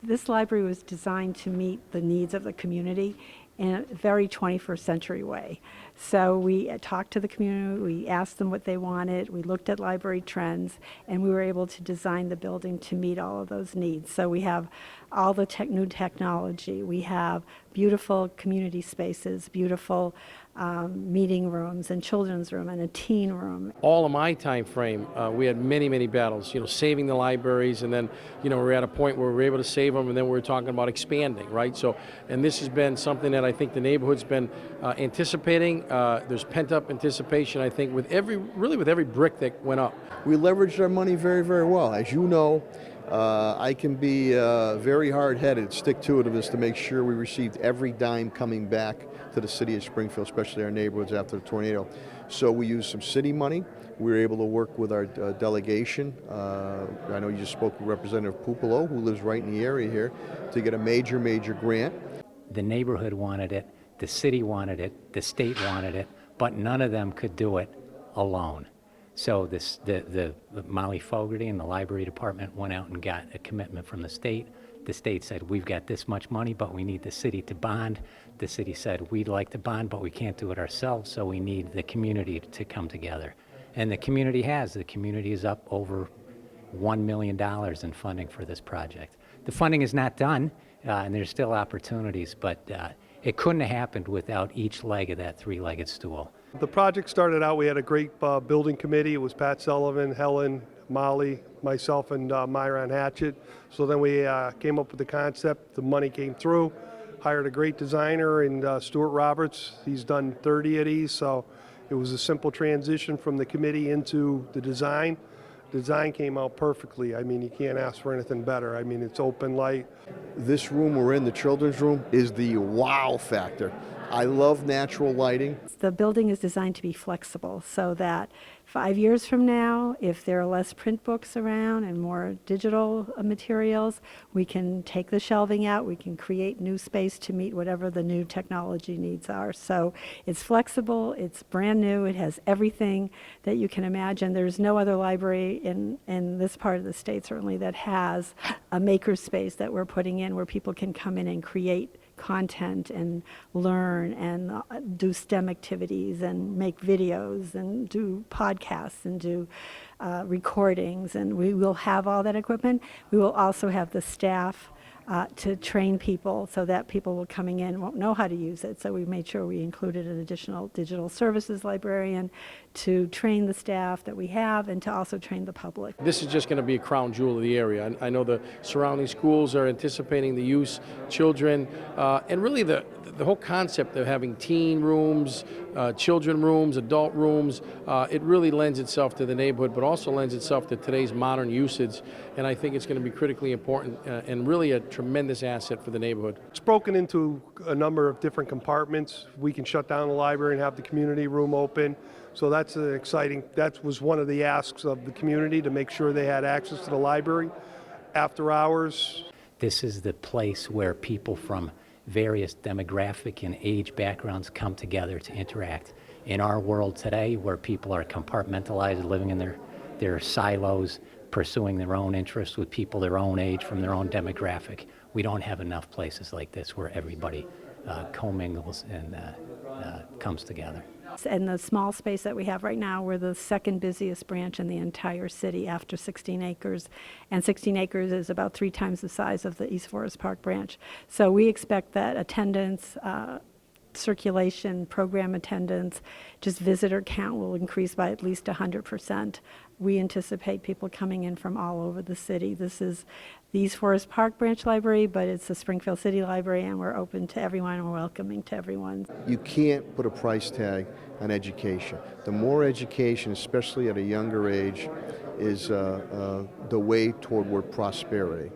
This library was designed to meet the needs of the community in a very 21st century way. So we talked to the community, we asked them what they wanted, we looked at library trends, and we were able to design the building to meet all of those needs. So we have all the new technology, we have beautiful community spaces, beautiful meeting rooms and children's room and a teen room. All of my time frame, we had many battles, saving the libraries, and then, we're at a point where we were able to save them, and then we're talking about expanding, right? So, and this has been something that I think the neighborhood's been anticipating. There's pent-up anticipation, I think, with every brick that went up. We leveraged our money very well. As you know, I can be very hard-headed, stick-to-itiveness to make sure we received every dime coming back to the city of Springfield, especially our neighborhoods after the tornado. So we used some city money. We were able to work with our delegation. I know you just spoke with Representative Pupolo, who lives right in the area here, to get a major grant. The neighborhood wanted it, the city wanted it, the state wanted it, but none of them could do it alone. So the Molly Fogarty and the library department went out and got a commitment from the state. The state said, we've got this much money, but we need the city to bond. The city said, we'd like to bond, but we can't do it ourselves, so we need the community to come together. And the community has. The community is up over $1 million in funding for this project. The funding is not done, and there's still opportunities, but it couldn't have happened without each leg of that three-legged stool. The project started out, we had a great building committee. It was Pat Sullivan, Helen, Molly, myself, and Myron Hatchett. So then we came up with the concept. The money came through, hired a great designer in Stuart Roberts. He's done 30 of these, so it was a simple transition from the committee into the design. Design came out perfectly. I mean, you can't ask for anything better. I mean, it's open light. This room we're in, the children's room, is the wow factor. I love natural lighting. The building is designed to be flexible so that 5 years from now, if there are less print books around and more digital materials, we can take the shelving out, we can create new space to meet whatever the new technology needs are. So it's flexible, it's brand new, it has everything that you can imagine. There's no other library in this part of the state certainly that has a maker space that we're putting in where people can come in and create content and learn and do STEM activities and make videos and do podcasts and do recordings, and we will have all that equipment. We will also have the staff to train people so that people will coming in won't know how to use it. So we made sure we included an additional digital services librarian to train the staff that we have and to also train the public. This is just going to be a crown jewel of the area. I know the surrounding schools are anticipating the use, children, and really the whole concept of having teen rooms, children rooms, adult rooms, it really lends itself to the neighborhood, but also lends itself to today's modern usage. And I think it's going to be critically important and really a tremendous asset for the neighborhood. It's broken into a number of different compartments. We can shut down the library and have the community room open. So that's exciting. That was one of the asks of the community, to make sure they had access to the library after hours. This is the place where people from various demographic and age backgrounds come together to interact. In our world today, where people are compartmentalized, living in their silos, pursuing their own interests with people their own age from their own demographic, we don't have enough places like this where everybody commingles and comes together. And the small space that we have right now, we're the second busiest branch in the entire city after 16 acres. And 16 acres is about 3 times the size of the East Forest Park branch. So we expect that attendance, circulation, program attendance, just visitor count will increase by at least 100%. We anticipate people coming in from all over the city. This is the East Forest Park Branch Library, but it's the Springfield City Library, and we're open to everyone and we're welcoming to everyone. You can't put a price tag on education. The more education, especially at a younger age, is the way toward prosperity.